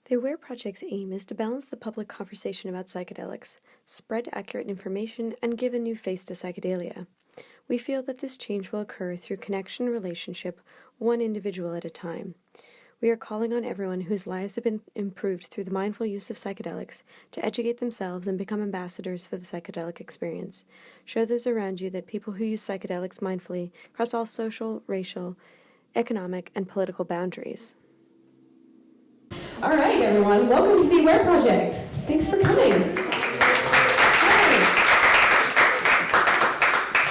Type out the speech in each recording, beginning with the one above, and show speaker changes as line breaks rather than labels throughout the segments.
The AWARE Project's aim is to balance the public conversation about psychedelics, spread accurate information, and give a new face to psychedelia. We feel that this change will occur through connection and relationship, one individual at a time. We are calling on everyone whose lives have been improved through the mindful use of psychedelics to educate themselves and become ambassadors for the psychedelic experience. Show those around you that people who use psychedelics mindfully cross all social, racial, economic, and political boundaries.
All right, everyone, welcome to the AWARE Project. Thanks for coming. Hi.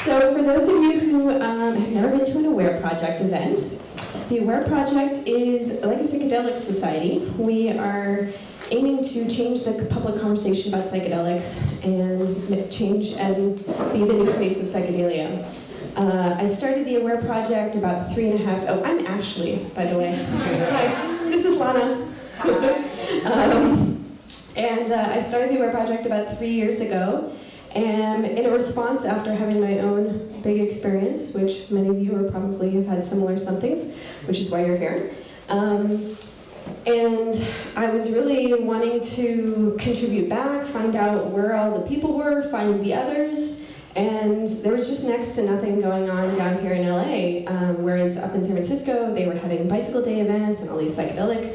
So for those of you who have never been to an AWARE Project event, the AWARE Project is like a psychedelic society. We are aiming to change the public conversation about psychedelics and change and be the new face of psychedelia. I started the AWARE Project about I'm Ashley, by the way. Hi, this is Lana. I started the AWARE Project about 3 years ago, and in a response after having my own big experience, which many of you are probably have had similar somethings, which is why you're here. And I was really wanting to contribute back, find out where all the people were, find the others, and there was just next to nothing going on down here in LA, whereas up in San Francisco, they were having bicycle day events and all these psychedelic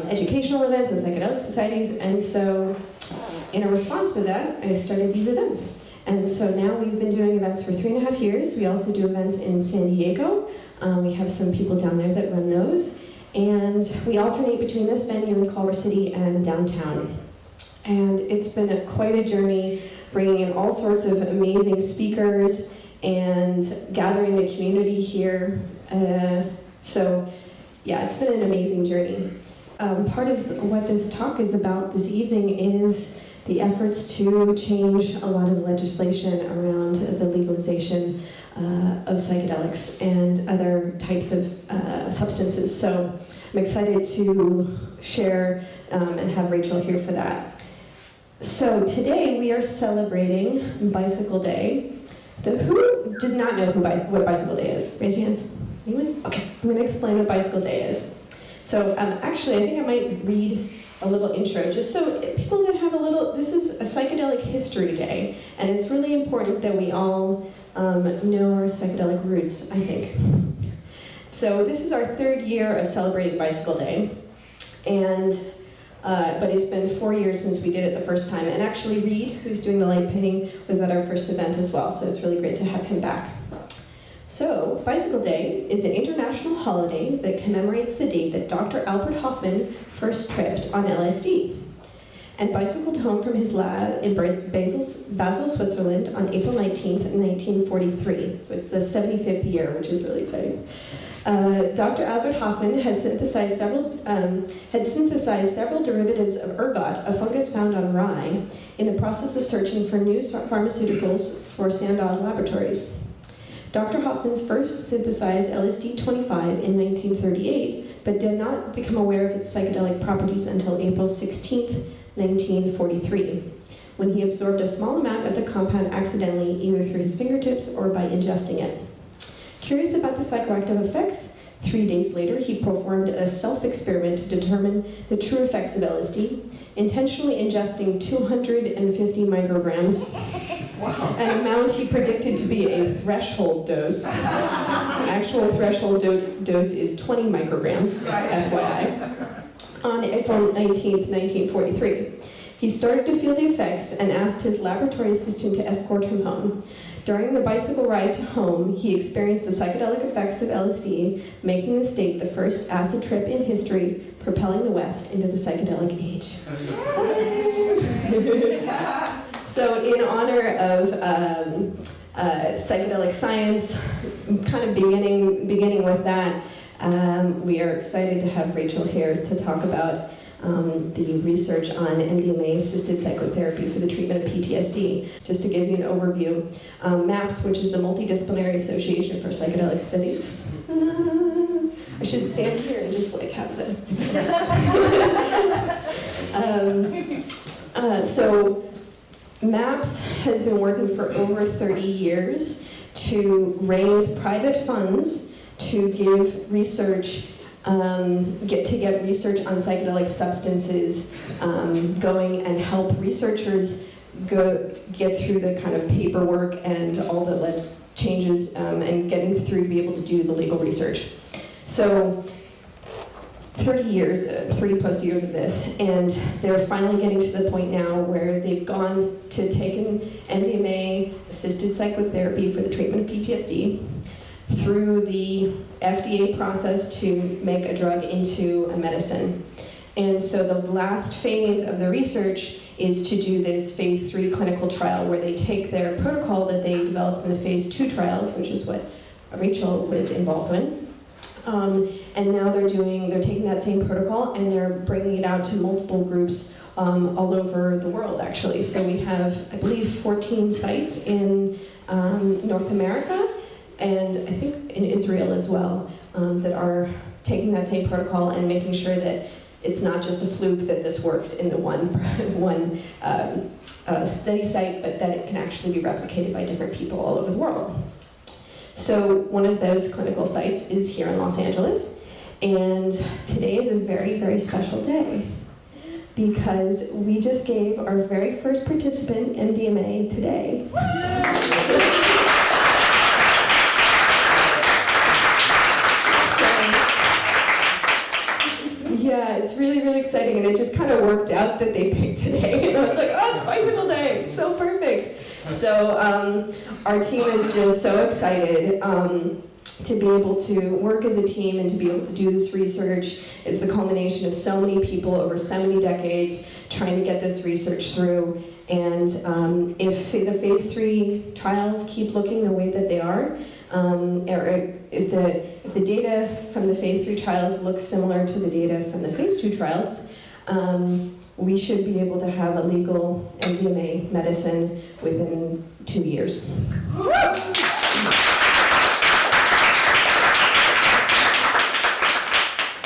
educational events and psychedelic societies, and so in a response to that, I started these events. And so now we've been doing events for 3.5 years. We also do events in San Diego. We have some people down there that run those. And we alternate between this venue in Culver City and downtown. And it's been quite a journey, bringing in all sorts of amazing speakers and gathering the community here. So yeah, it's been an amazing journey. Part of what this talk is about this evening is the efforts to change a lot of the legislation around the legalization of psychedelics and other types of substances. So I'm excited to share and have Rachel here for that. So today we are celebrating Bicycle Day. Who does not know what Bicycle Day is? Raise your hands. Anyone? Okay, I'm going to explain what Bicycle Day is. So actually, I think I might read a little intro, just so people that have this is a psychedelic history day, and it's really important that we all know our psychedelic roots, I think. So this is our 3rd year of celebrating Bicycle Day, and but it's been 4 years since we did it the first time, and actually Reed, who's doing the light painting, was at our first event as well, so it's really great to have him back. So, Bicycle Day is an international holiday that commemorates the date that Dr. Albert Hofmann first tripped on LSD and bicycled home from his lab in Basel, Switzerland on April 19th, 1943. So it's the 75th year, which is really exciting. Dr. Albert Hofmann had synthesized several derivatives of ergot, a fungus found on rye, in the process of searching for new pharmaceuticals for Sandow's laboratories. Dr. Hofmann's first synthesized LSD-25 in 1938, but did not become aware of its psychedelic properties until April 16, 1943, when he absorbed a small amount of the compound accidentally, either through his fingertips or by ingesting it. Curious about the psychoactive effects, 3 days later he performed a self-experiment to determine the true effects of LSD, intentionally ingesting 250 micrograms, an amount he predicted to be a threshold dose. The actual threshold dose is 20 micrograms, FYI, on April 19th, 1943. He started to feel the effects and asked his laboratory assistant to escort him home. During the bicycle ride to home, he experienced the psychedelic effects of LSD, making the state the first acid trip in history, propelling the West into the psychedelic age. So in honor of psychedelic science, kind of beginning with that, we are excited to have Rachel here to talk about the research on MDMA-assisted psychotherapy for the treatment of PTSD. Just to give you an overview, MAPS, which is the Multidisciplinary Association for Psychedelic Studies. I should stand here and just have the... So MAPS has been working for over 30 years to raise private funds to give research get research on psychedelic substances going and help researchers get through the kind of paperwork and all the changes and getting through to be able to do the legal research. So 30 plus years of this, and they're finally getting to the point now where they've gone to taking MDMA-assisted psychotherapy for the treatment of PTSD through the FDA process to make a drug into a medicine. And so the last phase of the research is to do this phase 3 clinical trial where they take their protocol that they developed in the phase 2 trials, which is what Rachel was involved in. And now they're taking that same protocol and they're bringing it out to multiple groups all over the world, actually. So we have, I believe, 14 sites in North America, and I think in Israel as well, that are taking that same protocol and making sure that it's not just a fluke that this works in the one study site, but that it can actually be replicated by different people all over the world. So one of those clinical sites is here in Los Angeles, and today is a very, very special day because we just gave our very first participant MDMA today. Yeah, it's really, really exciting, and it just kind of worked out that they picked today, and I was like, oh, it's Bicycle Day, it's so perfect. So our team is just so excited to be able to work as a team and to be able to do this research. It's the culmination of so many people over so many decades trying to get this research through. And if the phase 3 trials keep looking the way that they are, or if the data from the phase 3 trials looks similar to the data from the phase 2 trials, we should be able to have a legal MDMA medicine within 2 years.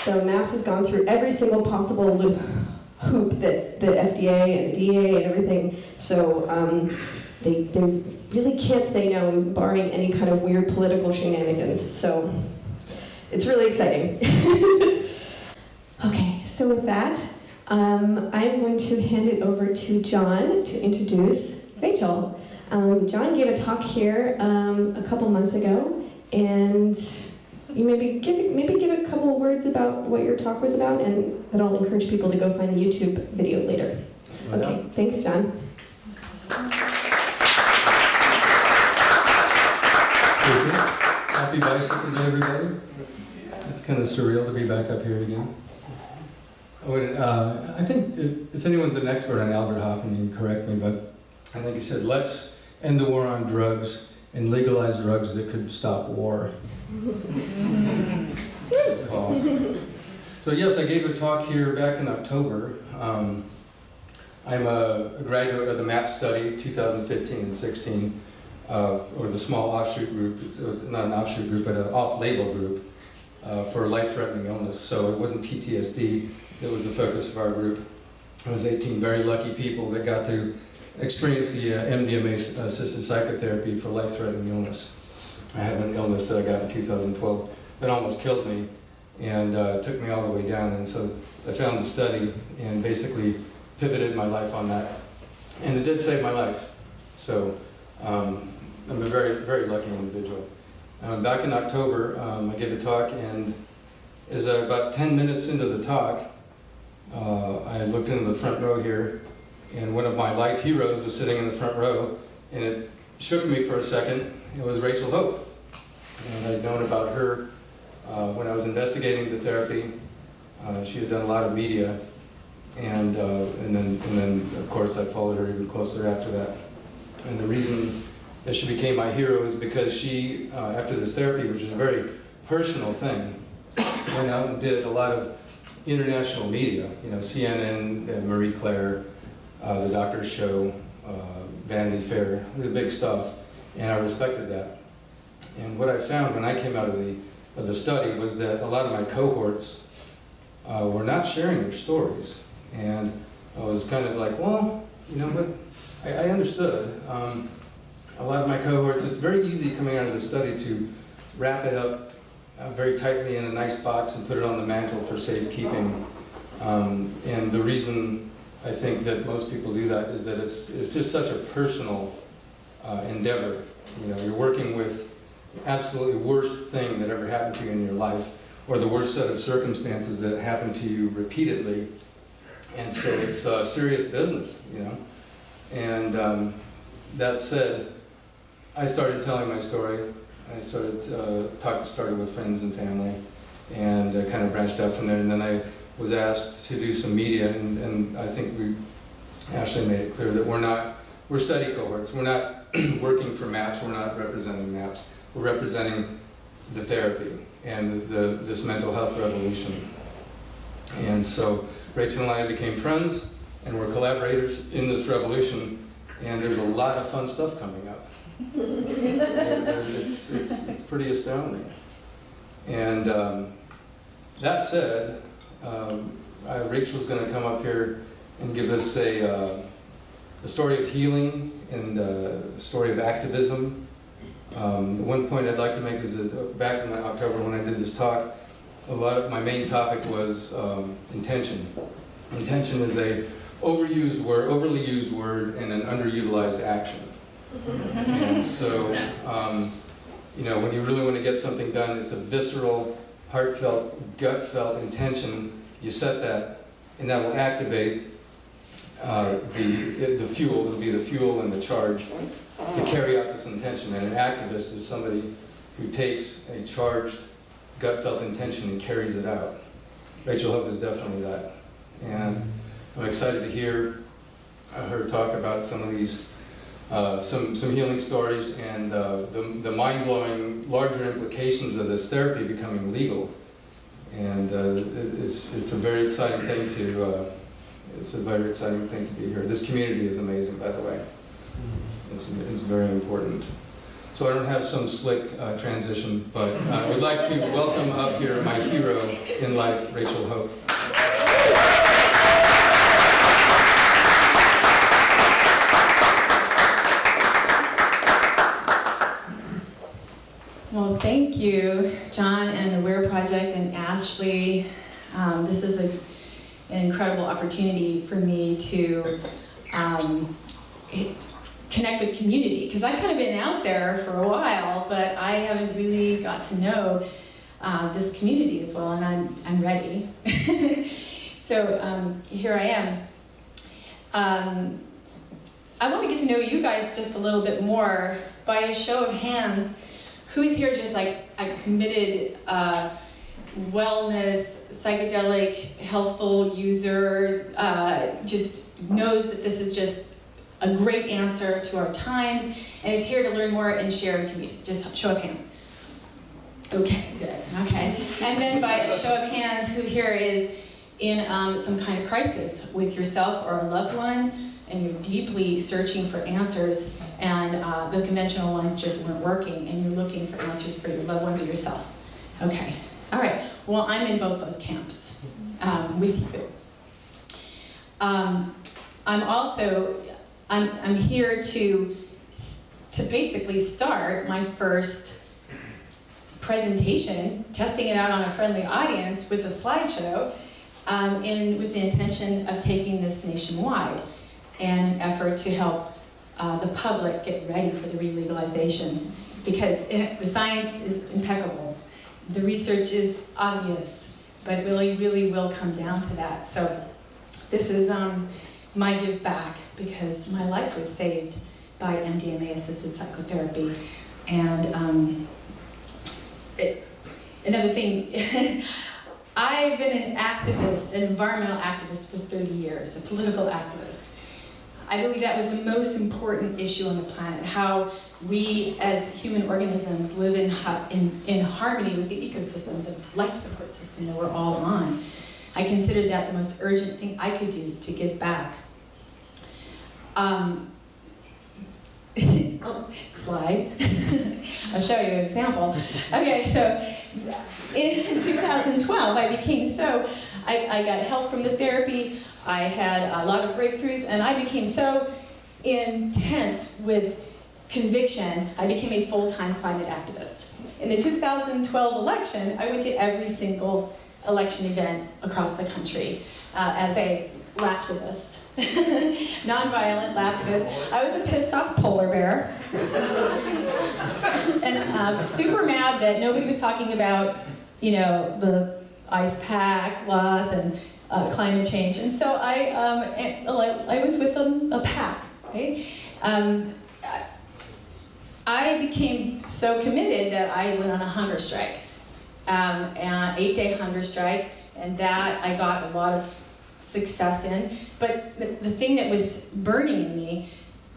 So MAPS has gone through every single possible hoop that the FDA and the DEA and everything, so they really can't say no, barring any kind of weird political shenanigans. So it's really exciting. Okay, so with that, I'm going to hand it over to John to introduce Rachel. John gave a talk here a couple months ago, and you maybe give a couple words about what your talk was about, and then I'll encourage people to go find the YouTube video later. Okay, thanks, John.
Happy Bicycle Day, everybody. It's kind of surreal to be back up here again. I think if anyone's an expert on Albert Hoffman, you can correct me, but I think he said, let's end the war on drugs and legalize drugs that could stop war. So yes, I gave a talk here back in October. I'm a graduate of the MAPS study, 2015 and 16, or the small offshoot group. It's not an offshoot group, but an off-label group for life-threatening illness. So it wasn't PTSD. It was the focus of our group. It was 18 very lucky people that got to experience the MDMA-assisted psychotherapy for life-threatening illness. I had an illness that I got in 2012 that almost killed me and took me all the way down. And so I found the study and basically pivoted my life on that. And it did save my life. So I'm a very, very lucky individual. Back in October, I gave a talk, and as about 10 minutes into the talk, I looked into the front row here, and one of my life heroes was sitting in the front row, and it shook me for a second. It was Rachel Hope, and I'd known about her when I was investigating the therapy. She had done a lot of media, and then of course I followed her even closer after that. And the reason that she became my hero is because she, after this therapy, which is a very personal thing, went out and did a lot of international media, CNN, Marie Claire, The Doctor's Show, Vanity Fair, the big stuff, and I respected that. And what I found when I came out of the study was that a lot of my cohorts were not sharing their stories. And I was kind of like, well, you know what, I understood. A lot of my cohorts, it's very easy coming out of the study to wrap it up very tightly in a nice box and put it on the mantle for safekeeping. And the reason I think that most people do that is that it's just such a personal endeavor. You know, you're working with the absolutely worst thing that ever happened to you in your life, or the worst set of circumstances that happened to you repeatedly. And so it's serious business, you know. And that said, I started telling my story. I started started with friends and family, and kind of branched out from there. And then I was asked to do some media, and I think we actually made it clear that we're study cohorts. We're not working for MAPS. We're not representing MAPS. We're representing the therapy and this mental health revolution. And so Rachel and I became friends, and we're collaborators in this revolution, and there's a lot of fun stuff coming up. It's pretty astounding. And that said, Rachel's going to come up here and give us a story of healing and a story of activism. The one point I'd like to make is that back in October when I did this talk, my main topic was intention. Intention is a overly used word and an underutilized action. And so, you know, when you really want to get something done, it's a visceral, heartfelt, gut-felt intention. You set that, and that will activate the fuel. It'll be the fuel and the charge to carry out this intention. And an activist is somebody who takes a charged, gut-felt intention and carries it out. Rachel Hope is definitely that. And I'm excited to hear her talk about some of these, some healing stories and the mind-blowing larger implications of this therapy becoming legal. And it's a very exciting thing to be here. This community is amazing, by the way. It's very important. So I don't have some slick transition, but I would like to welcome up here my hero in life, Rachel Hope.
Well, thank you, John and the WARE Project and Ashley. This is an incredible opportunity for me to connect with community, because I've kind of been out there for a while, but I haven't really got to know this community as well, and I'm ready. So here I am. I want to get to know you guys just a little bit more. By a show of hands, who's here just like a committed wellness, psychedelic, healthful user, just knows that this is just a great answer to our times, and is here to learn more and share in community? Just show of hands. Okay, good, okay. And then by a show of hands, who here is in some kind of crisis with yourself or a loved one, and you're deeply searching for answers, and the conventional ones just weren't working, and you're looking for answers for your loved ones or yourself? Okay, all right. Well, I'm in both those camps with you. I'm here to basically start my first presentation, testing it out on a friendly audience with a slideshow, with the intention of taking this nationwide, and an effort to help the public get ready for the re-legalization, because the science is impeccable, the research is obvious, but it really, really will come down to that. So this is my give back, because my life was saved by MDMA-assisted psychotherapy. And another thing, I've been an activist, an environmental activist for 30 years, a political activist. I believe that was the most important issue on the planet, how we as human organisms live in harmony with the ecosystem, the life support system that we're all on. I considered that the most urgent thing I could do to give back. Slide. I'll show you an example. Okay, so in 2012, I got help from the therapy. I had a lot of breakthroughs, and I became so intense with conviction, I became a full-time climate activist. In the 2012 election, I went to every single election event across the country as a laughtivist, nonviolent laughtivist. I was a pissed off polar bear, and super mad that nobody was talking about, you know, the ice pack loss and climate change. And so I was with a pack, right? I became so committed that I went on a hunger strike, an 8-day hunger strike, and that I got a lot of success in. But the thing that was burning in me,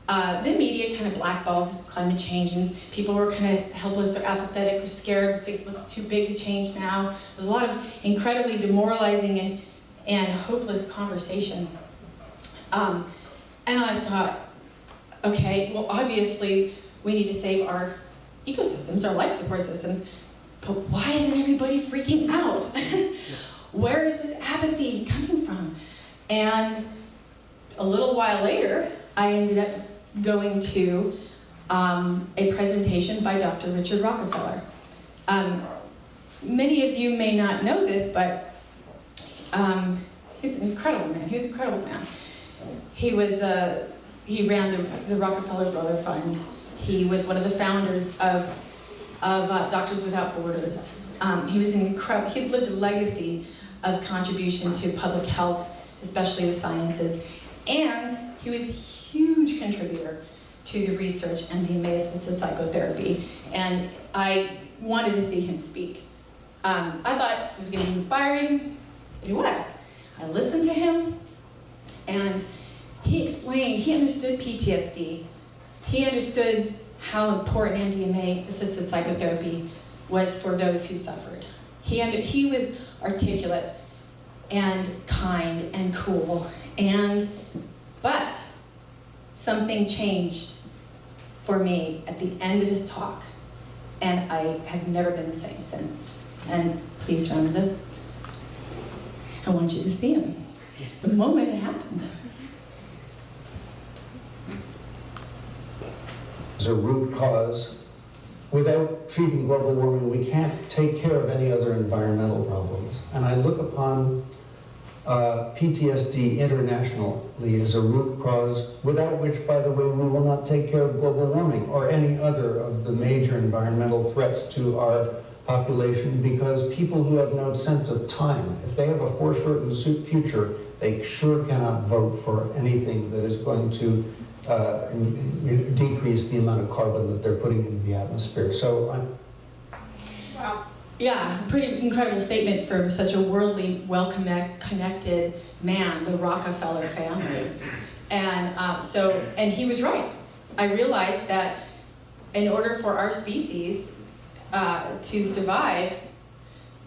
the media kind of blackballed climate change, and people were kind of helpless or apathetic or scared, think it's too big to change now. There was a lot of incredibly demoralizing and hopeless conversation. And I thought, okay, well, obviously we need to save our ecosystems, our life support systems, but why isn't everybody freaking out? Where is this apathy coming from? And a little while later, I ended up going to a presentation by Dr. Richard Rockefeller. Many of you may not know this, but he's an incredible man. He was an incredible man. He ran the Rockefeller Brother Fund. He was one of the founders of Doctors Without Borders. He was he lived a legacy of contribution to public health, especially the sciences, and he was a huge contributor to the research MDMA-assisted psychotherapy, and I wanted to see him speak. I thought it was going to be inspiring, but he was. I listened to him, and he explained, he understood PTSD. He understood how important MDMA-assisted psychotherapy was for those who suffered. He was articulate and kind and cool, but something changed for me at the end of his talk, and I have never been the same since. And please surround him. I want you to see him. The moment it happened.
As a root cause, without treating global warming, we can't take care of any other environmental problems. And I look upon PTSD internationally as a root cause, without which, by the way, we will not take care of global warming or any other of the major environmental threats to our population, because people who have no sense of time, if they have a foreshortened future, they sure cannot vote for anything that is going to decrease the amount of carbon that they're putting into the atmosphere. So
Wow. Yeah, pretty incredible statement for such a worldly, well-connected man, the Rockefeller family. And he was right. I realized that in order for our species to survive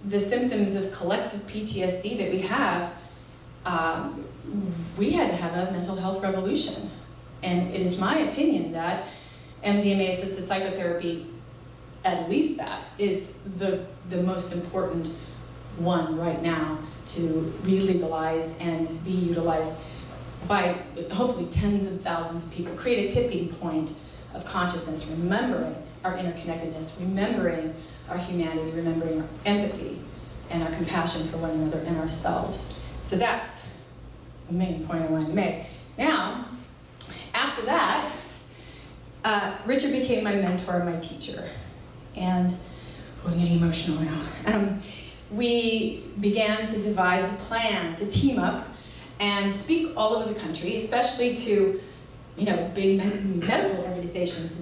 the symptoms of collective PTSD that we have, we had to have a mental health revolution. And it is my opinion that MDMA-assisted psychotherapy, at least that, is the most important one right now to re-legalize and be utilized by hopefully tens of thousands of people. Create a tipping point of consciousness, remembering our interconnectedness, remembering our humanity, remembering our empathy and our compassion for one another and ourselves. So that's the main point I wanted to make. Now, after that, Richard became my mentor, my teacher. And I'm getting emotional now. We began to devise a plan to team up and speak all over the country, especially to, big medical organizations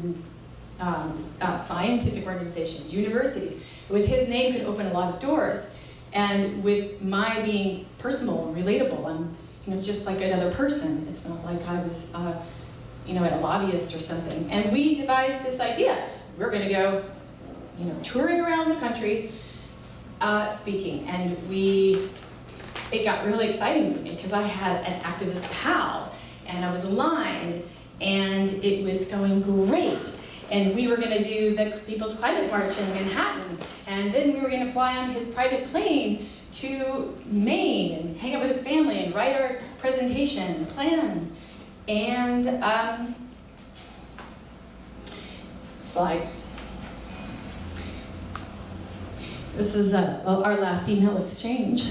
and scientific organizations, universities. With his name could open a lot of doors. And with my being personal and relatable, I'm just like another person. It's not like I was a lobbyist or something. And we devised this idea. We're gonna go touring around the country speaking. And it got really exciting for me because I had an activist pal and I was aligned and it was going great. And we were gonna do the People's Climate March in Manhattan. And then we were gonna fly on his private plane to Maine and hang out with his family and write our presentation plan. And slide. This is our last email exchange.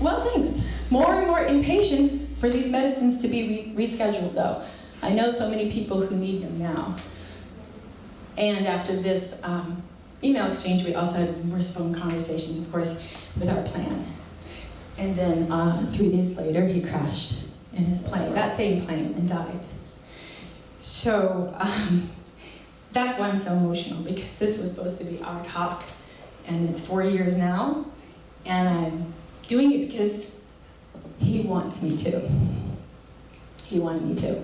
Well, thanks. More and more impatient for these medicines to be rescheduled, though. I know so many people who need them now. And after this email exchange, we also had numerous phone conversations, of course, with our plan. And then 3 days later, he crashed in his plane, that same plane, and died. So that's why I'm so emotional, because this was supposed to be our talk. And it's 4 years now, and I'm doing it because he wants me to. He wanted me to.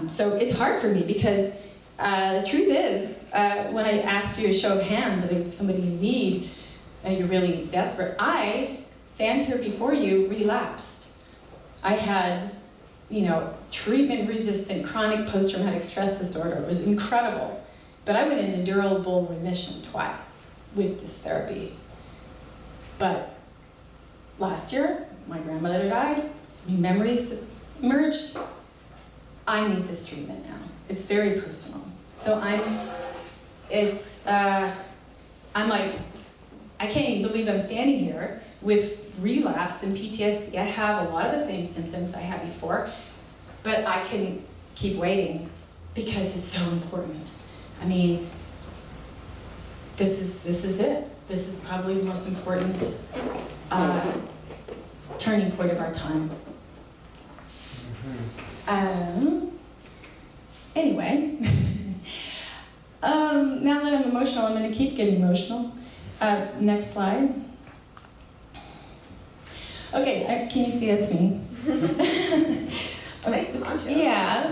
So it's hard for me because the truth is, when I asked you a show of hands, if somebody you need, you're really desperate, I stand here before you relapsed. I had, treatment-resistant chronic post-traumatic stress disorder. It was incredible. But I went into durable remission twice with this therapy. But last year, my grandmother died, new memories emerged. I need this treatment now. It's very personal. So I'm like, I can't even believe I'm standing here with relapse and PTSD. I have a lot of the same symptoms I had before, but I can keep waiting because it's so important. I mean, this is it. This is probably the most important turning point of our time. Anyway, now that I'm emotional, I'm going to keep getting emotional. Next slide. Okay, can you see that's me?
Nice poncho.
Yeah.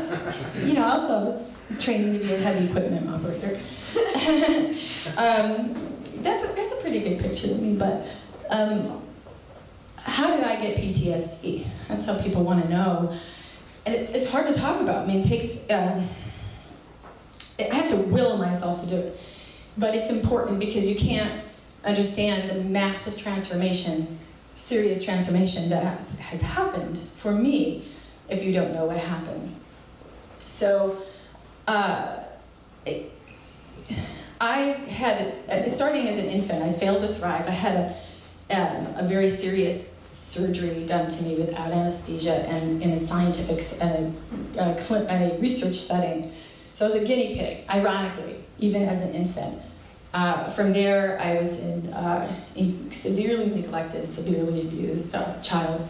Also I was training to be a heavy equipment operator. That's a pretty good picture of me, but how did I get PTSD? That's how people want to know. And it's hard to talk about. I mean, it takes, I have to will myself to do it. But it's important because you can't understand the massive transformation, serious transformation that has happened for me if you don't know what happened. So I had, starting as an infant, I failed to thrive. I had a very serious surgery done to me without anesthesia and in a scientific, a research setting. So I was a guinea pig, ironically, even as an infant. From there, I was in severely neglected, severely abused child.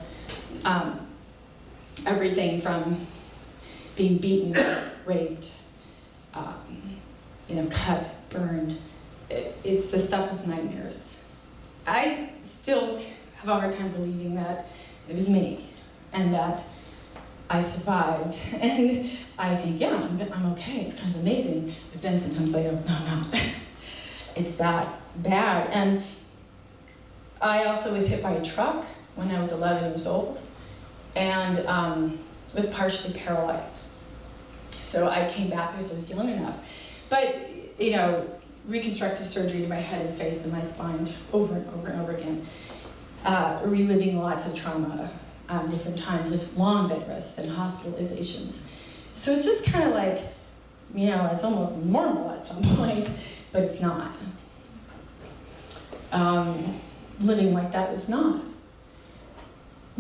Everything from being beaten, raped, cut, burned. It's the stuff of nightmares. I still have a hard time believing that it was me and that I survived. And I think, yeah, I'm okay, it's kind of amazing. But then sometimes I go, no, it's that bad. And I also was hit by a truck when I was 11 years old and was partially paralyzed. So I came back because I was young enough. But, reconstructive surgery to my head and face and my spine over and over and over again. Reliving lots of trauma, different times of long bed rests and hospitalizations. So it's just kind of like, it's almost normal at some point, but it's not. Living like that is not.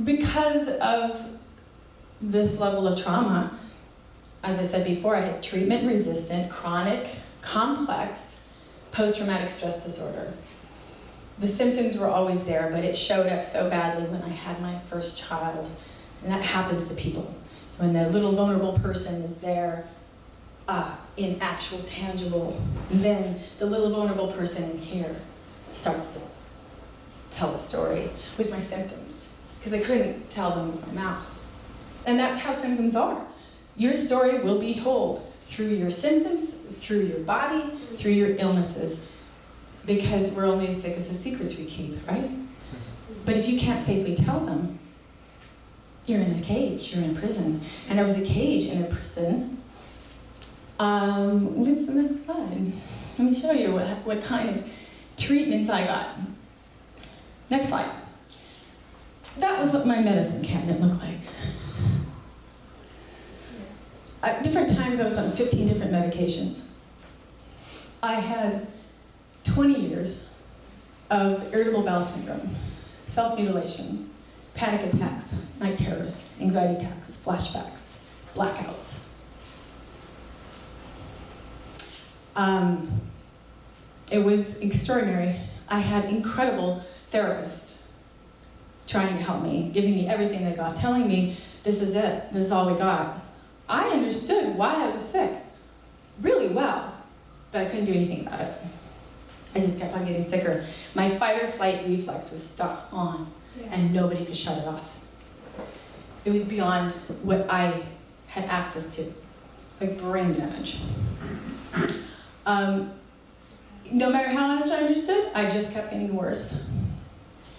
Because of this level of trauma, as I said before, I had treatment-resistant, chronic, complex post-traumatic stress disorder. The symptoms were always there, but it showed up so badly when I had my first child. And that happens to people. When the little vulnerable person is there in actual, tangible, then the little vulnerable person in here starts to tell the story with my symptoms, because I couldn't tell them with my mouth. And that's how symptoms are. Your story will be told through your symptoms, through your body, through your illnesses, because we're only as sick as the secrets we keep, right? But if you can't safely tell them, you're in a cage, you're in a prison. And I was a cage in a prison. What's the next slide? Let me show you what kind of treatments I got. Next slide. That was what my medicine cabinet looked like. At different times I was on 15 different medications. I had 20 years of irritable bowel syndrome, self-mutilation, panic attacks, night terrors, anxiety attacks, flashbacks, blackouts. It was extraordinary. I had incredible therapists trying to help me, giving me everything they got, telling me, this is it, this is all we got. I understood why I was sick really well, but I couldn't do anything about it. I just kept on getting sicker. My fight or flight reflex was stuck on, and nobody could shut it off. It was beyond what I had access to, like brain damage. No matter how much I understood, I just kept getting worse.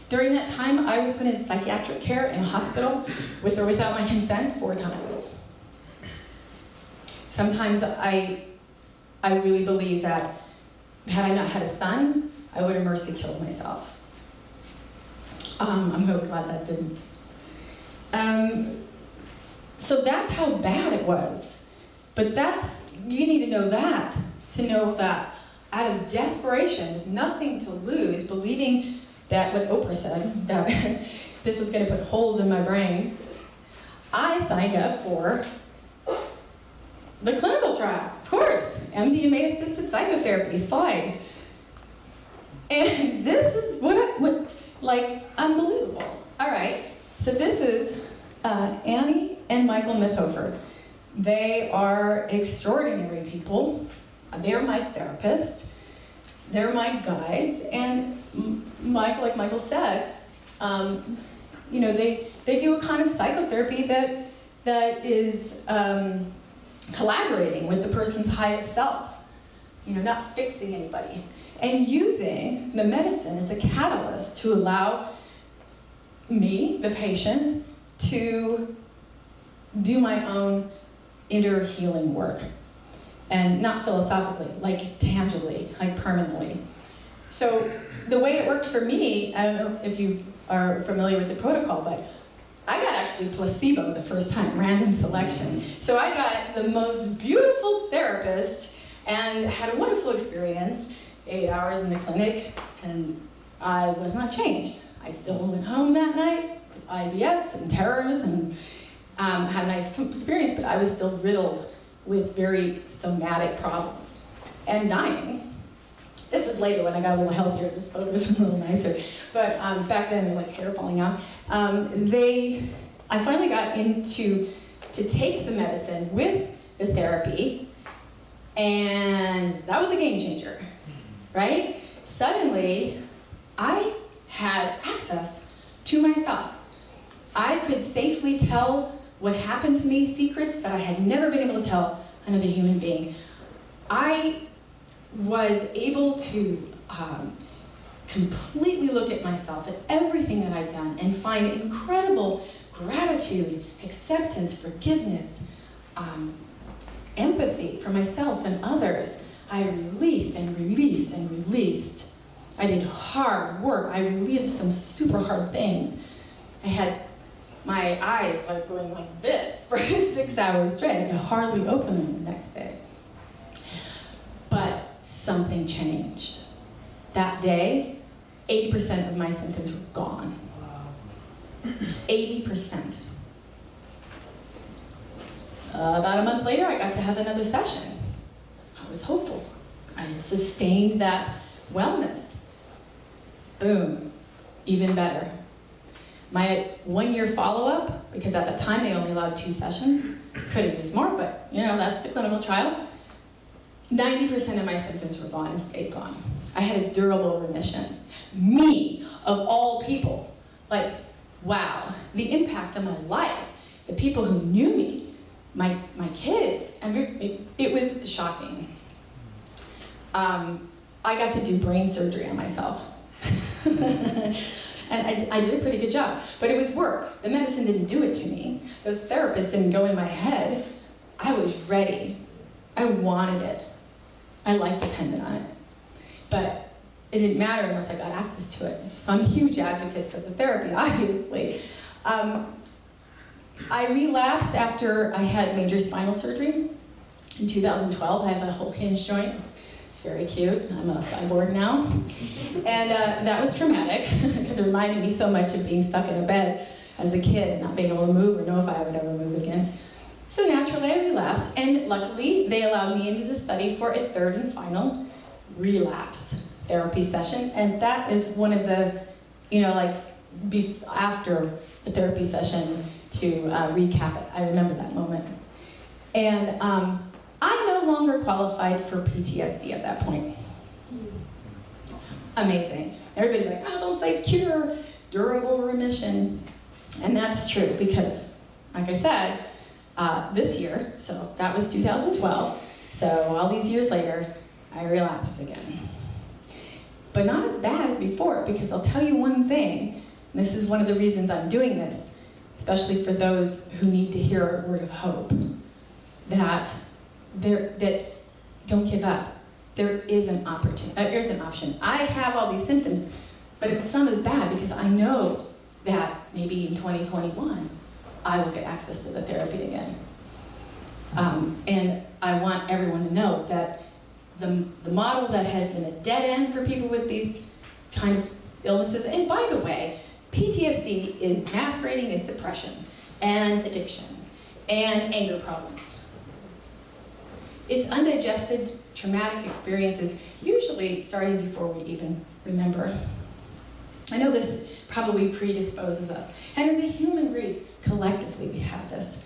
During that time, I was put in psychiatric care in a hospital with or without my consent 4 times. Sometimes I really believe that had I not had a son, I would have mercy killed myself. I'm really glad that didn't. So that's how bad it was. But you need to know that out of desperation, with nothing to lose, believing that what Oprah said, that this was going to put holes in my brain, I signed up for the clinical trial, of course, MDMA-assisted Psychotherapy, slide. And this is like, unbelievable. All right, so this is Annie and Michael Mithofer. They are extraordinary people. They're my therapist. They're my guides. And Michael, like Michael said, they do a kind of psychotherapy that is collaborating with the person's highest self, not fixing anybody, and using the medicine as a catalyst to allow me, the patient, to do my own inner healing work. And not philosophically, like tangibly, like permanently. So the way it worked for me, I don't know if you are familiar with the protocol, but I got actually placebo the first time, random selection. So I got the most beautiful therapist and had a wonderful experience, 8 hours in the clinic, and I was not changed. I still went home that night with IBS and terrors and had a nice experience, but I was still riddled with very somatic problems and dying. This is later when I got a little healthier. This photo is a little nicer. But back then it was like hair falling out. I finally got to take the medicine with the therapy, and that was a game changer, right? Suddenly, I had access to myself. I could safely tell what happened to me, secrets that I had never been able to tell another human being. I was able to completely look at myself, at everything that I'd done, and find incredible gratitude, acceptance, forgiveness, empathy for myself and others. I released and released and released. I did hard work. I relived some super hard things. I had my eyes like going like this for 6 hours straight. I could hardly open them the next day. But something changed. That day, 80% of my symptoms were gone. 80%. About a month later, I got to have another session. I was hopeful. I had sustained that wellness. Boom, even better. My 1-year follow-up, because at the time they only allowed 2 sessions, could have used more, but that's the clinical trial. 90% of my symptoms were gone and stayed gone. I had a durable remission. Me, of all people, like, wow, the impact on my life, the people who knew me, my kids, it was shocking. I got to do brain surgery on myself. And I did a pretty good job, but it was work. The medicine didn't do it to me. Those therapists didn't go in my head. I was ready. I wanted it. My life depended on it. But it didn't matter unless I got access to it. So I'm a huge advocate for the therapy, obviously. I relapsed after I had major spinal surgery in 2012. I have a whole hinge joint. It's very cute. I'm a cyborg now. And that was traumatic because it reminded me so much of being stuck in a bed as a kid and not being able to move or know if I would ever move again. So naturally I relapsed, and luckily they allowed me into the study for a third and final relapse therapy session. And that is one of the, after the therapy session to recap it. I remember that moment. And I no longer qualified for PTSD at that point. Amazing. Everybody's like, oh, don't say cure, durable remission. And that's true because, like I said, this year, so that was 2012, so all these years later, I relapsed again. But not as bad as before, because I'll tell you one thing, and this is one of the reasons I'm doing this, especially for those who need to hear a word of hope, that don't give up. There is an option. I have all these symptoms, but it's not as bad because I know that maybe in 2021, I will get access to the therapy again. And I want everyone to know that the model that has been a dead end for people with these kind of illnesses, and by the way, PTSD is masquerading as depression and addiction and anger problems. It's undigested traumatic experiences, usually starting before we even remember. I know this probably predisposes us. And as a human race, collectively we have this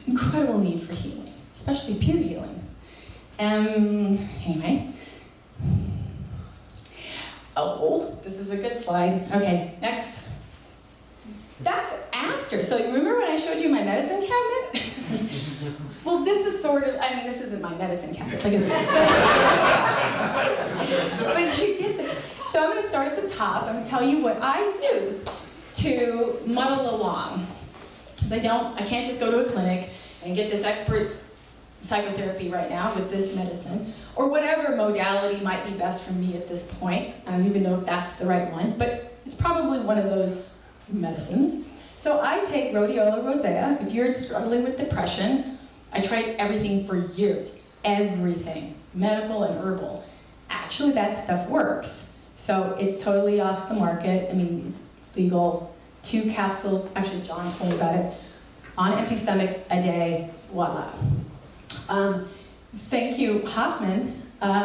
incredible need for healing, especially peer healing. Anyway. Oh, this is a good slide. Okay, next. That's after. So you remember when I showed you my medicine cabinet? Well, this is sort of, this isn't my medicine cabinet. Look at that. But you get the, so I'm going to start at the top. I'm going to tell you what I use to muddle along. Because I can't just go to a clinic and get this expert psychotherapy right now with this medicine, or whatever modality might be best for me at this point. I don't even know if that's the right one, but it's probably one of those medicines. So I take rhodiola rosea. If you're struggling with depression, I tried everything for years. Everything, medical and herbal. Actually, that stuff works. So it's totally off the market. It's legal. 2 capsules, actually John told me about it, on an empty stomach a day, voila. Thank you, Hoffman,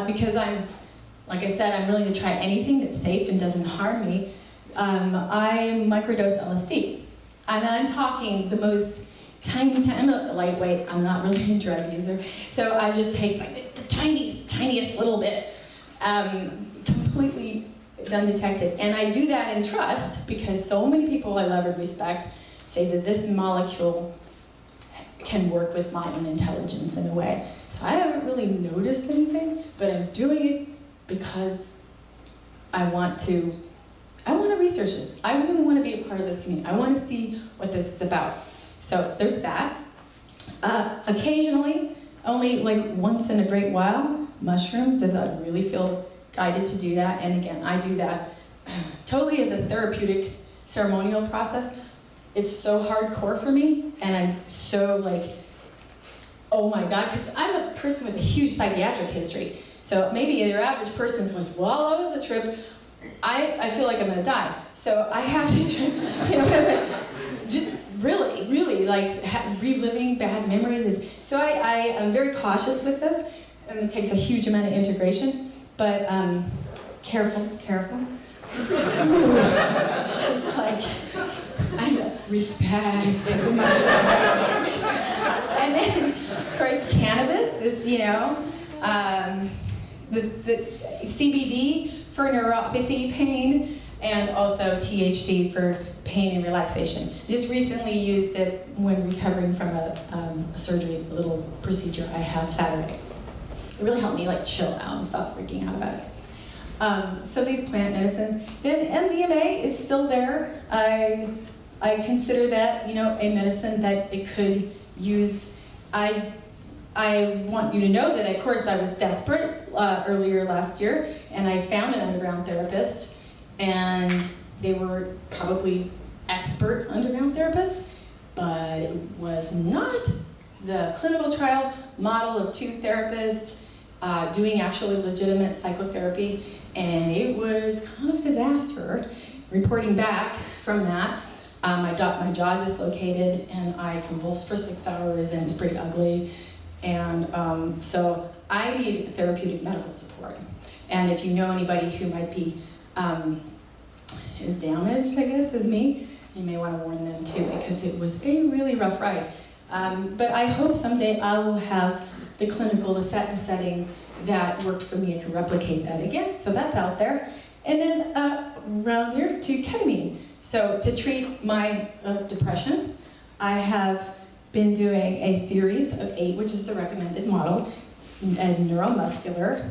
because like I said, I'm willing to try anything that's safe and doesn't harm me. I microdose LSD, and I'm talking the most tiny, I'm a lightweight, I'm not really a drug user, so I just take like the tiniest little bit, completely undetected. And I do that in trust because so many people I love and respect say that this molecule can work with my own intelligence in a way. So I haven't really noticed anything, but I'm doing it because I want to research this. I really want to be a part of this community. I want to see what this is about. So there's that. Occasionally, only like once in a great while, mushrooms, if I really feel guided to do that. And again, I do that totally as a therapeutic ceremonial process. It's so hardcore for me, and I'm so like, oh my God, because I'm a person with a huge psychiatric history. So maybe your average person was, well, that was a trip. I feel like I'm gonna die. So I have to, really like reliving bad memories. So I am very cautious with this, and it takes a huge amount of integration, but careful. She's like, I respect. And then, of course, cannabis is, the CBD for neuropathy, pain, and also THC for pain and relaxation. I just recently used it when recovering from a surgery, a little procedure I had Saturday. It really helped me like chill out and stop freaking out about it. So these plant medicines. Then MDMA is still there. I consider that, a medicine that it could use. I want you to know that, of course, I was desperate earlier last year, and I found an underground therapist, and they were probably expert underground therapists, but it was not the clinical trial model of two therapists doing actually legitimate psychotherapy, and it was kind of a disaster. Reporting back from that, my jaw dislocated, and I convulsed for 6 hours, and it's pretty ugly. And so I need therapeutic medical support. And if you know anybody who might be as damaged, I guess, as me, you may want to warn them too, because it was a really rough ride. But I hope someday I will have the clinical, the setting that worked for me. I can replicate that again, so that's out there. And then around here to ketamine. So to treat my depression, I have been doing a series of 8, which is the recommended model, intramuscular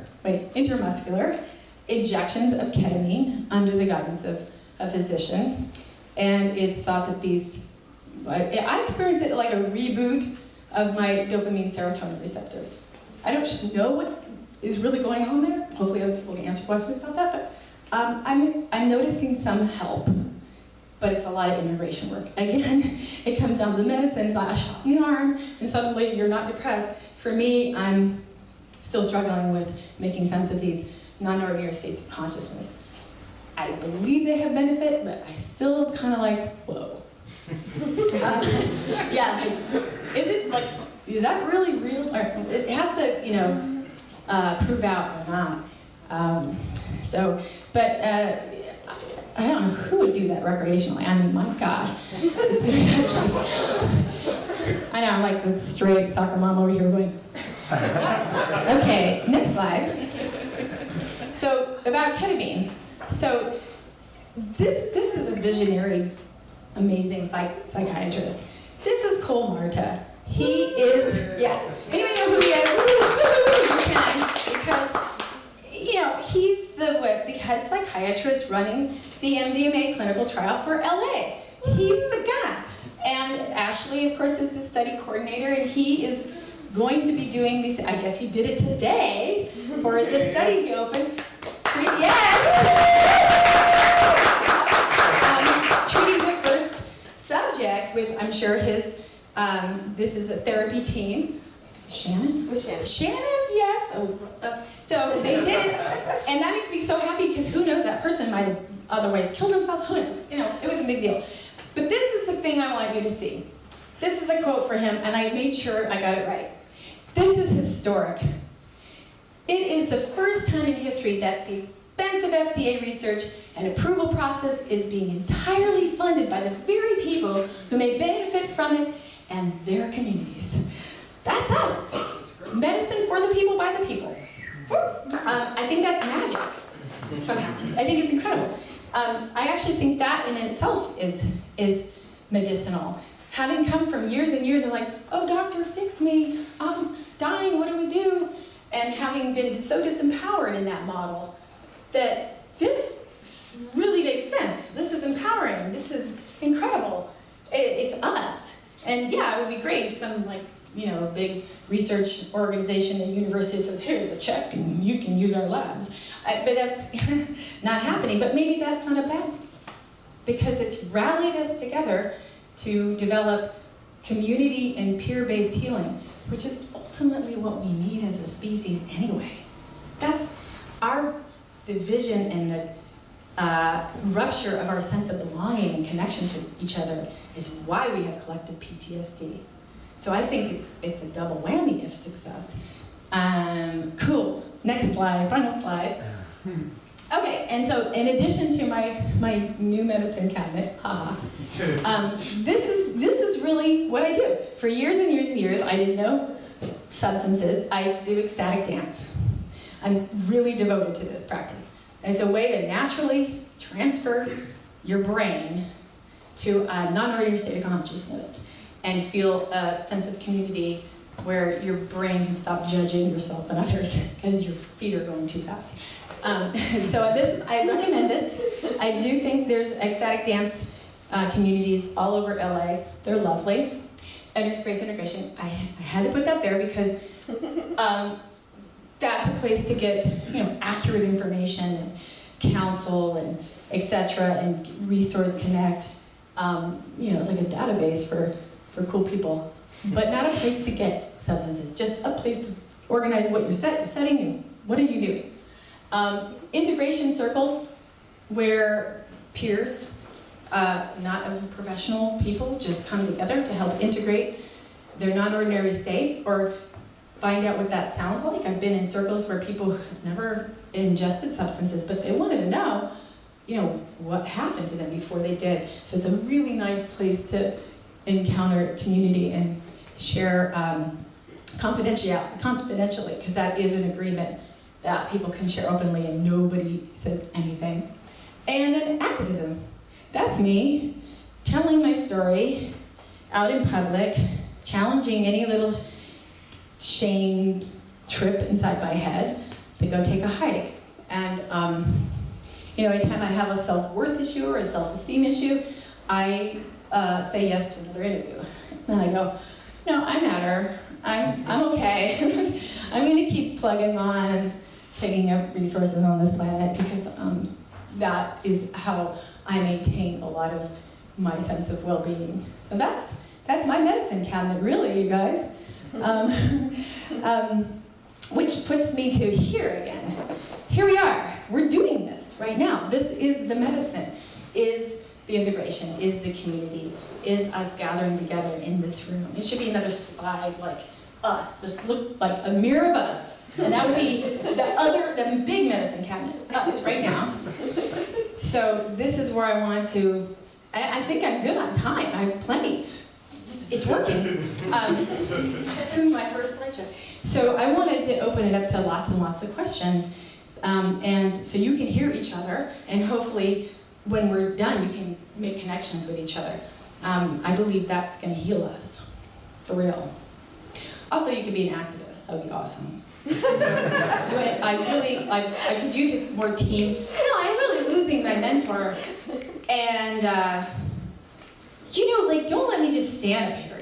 injections of ketamine under the guidance of a physician. And it's thought that these, I experience it like a reboot of my dopamine serotonin receptors. I don't know what is really going on there. Hopefully other people can answer questions about that, but I'm noticing some help, but it's a lot of integration work. Again, it comes down to the medicine. It's not a shot in the arm, and suddenly you're not depressed. For me, I'm still struggling with making sense of these non-ordinary states of consciousness. I believe they have benefit, but I still kind of like, whoa. Yeah, is that really real? Or it has to, prove out or not. I don't know who would do that recreationally. I mean, my God. I know, I'm like the straight soccer mom over here going. Okay, next slide. So, about ketamine. So, this is a visionary, amazing psychiatrist. This is Cole Marta. He is, yes. Anybody know who he is? You can, because, he's the head psychiatrist running the MDMA clinical trial for LA. He's the guy. And Ashley, of course, is the study coordinator, and he is going to be doing these, I guess he did it today for the study he opened. Yes! Treating the first subject with, I'm sure, his, this is a therapy team. Shannon? Shannon, yes. So they did it, and that makes me so happy because who knows, that person might have otherwise killed themselves. Who knows? It was a big deal. But this is the thing I want you to see. This is a quote for him, and I made sure I got it right. This is historic. It is the first time in history that the expensive FDA research and approval process is being entirely funded by the very people who may benefit from it and their communities. That's us. Medicine for the people, by the people. I think that's magic, somehow. I think it's incredible. I actually think that in itself is medicinal. Having come from years and years of like, oh, doctor, fix me, I'm dying, what do we do? And having been so disempowered in that model, that this really makes sense. This is empowering. This is incredible. It's us. And yeah, it would be great if some big research organization at university says, here's a check and you can use our labs. But that's not happening. But maybe that's not a bad thing, because it's rallied us together to develop community and peer-based healing, which is ultimately what we need as a species anyway. That's our division and the rupture of our sense of belonging and connection to each other is why we have collective PTSD. So I think it's a double whammy of success. Cool. Next slide, final slide. Okay, and so in addition to my new medicine cabinet, this is really what I do. For years and years and years, I didn't know substances. I do ecstatic dance. I'm really devoted to this practice. It's a way to naturally transfer your brain to a non-ordinary state of consciousness and feel a sense of community where your brain can stop judging yourself and others because your feet are going too fast. I recommend this. I do think there's ecstatic dance communities all over LA. They're lovely. Space integration, I had to put that there because that's a place to get accurate information and counsel and etc. and resource connect. It's like a database for for cool people, but not a place to get substances, just a place to organize what you're setting and what are you doing. Integration circles where peers, not of professional people, just come together to help integrate their non-ordinary states or find out what that sounds like. I've been in circles where people have never ingested substances, but they wanted to know, what happened to them before they did. So it's a really nice place to encounter community and share confidentially, because that is an agreement that people can share openly and nobody says anything. And then activism. That's me telling my story out in public, challenging any little shame trip inside my head to go take a hike. And anytime I have a self-worth issue or a self-esteem issue, I say yes to another interview. And I go, no, I matter. I'm okay. I'm going to keep plugging on, taking up resources on this planet, because that is how I maintain a lot of my sense of well-being. So that's my medicine cabinet, really, you guys. Which puts me to here again. Here we are. We're doing this right now. This is the medicine, is the integration, is the community, is us gathering together in this room. It should be another slide like us. Just look like a mirror of us. And that would be the big medicine cabinet, us right now. So this is where I want to, I think I'm good on time. I have plenty. It's working. This is my first slideshow. So I wanted to open it up to lots and lots of questions. And so you can hear each other, and hopefully when we're done, you can make connections with each other. I believe that's going to heal us, for real. Also, you could be an activist. That would be awesome. I could use it more team. No, I'm really losing my mentor. And, don't let me just stand up here,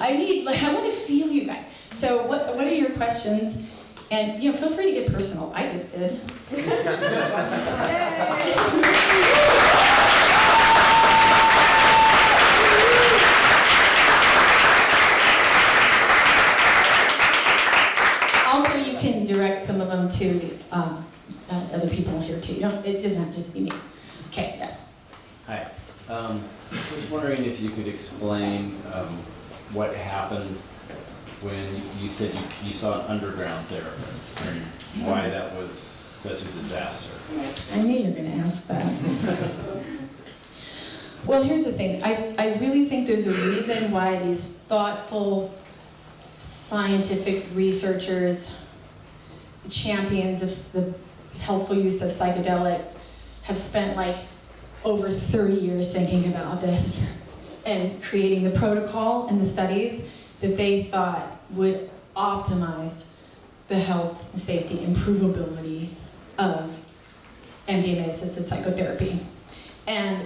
I want to feel you guys. So what are your questions? And, feel free to get personal. I just did. Also, you can direct some of them to other people here too. It doesn't have to just be me. Okay. Yeah.
Hi. I was wondering if you could explain what happened when you said you saw an underground therapist and why that was such a disaster.
I knew you were going to ask that. Well, here's the thing. I really think there's a reason why these thoughtful, scientific researchers, champions of the healthful use of psychedelics, have spent over 30 years thinking about this and creating the protocol and the studies that they thought would optimize the health, safety, and provability of MDMA-assisted psychotherapy. And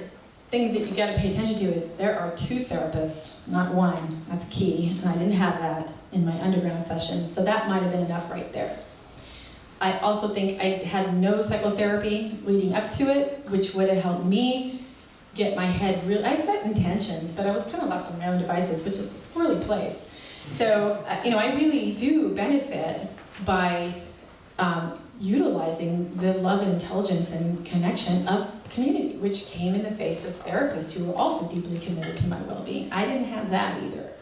things that you got to pay attention to is there are 2 therapists, not 1. That's key, and I didn't have that in my underground sessions, so that might have been enough right there. I also think I had no psychotherapy leading up to it, which would have helped me get my head really, I set intentions, but I was kind of left on my own devices, which is a squirrely place. So, I really do benefit by utilizing the love and intelligence and connection of community, which came in the face of therapists who were also deeply committed to my well-being. I didn't have that either.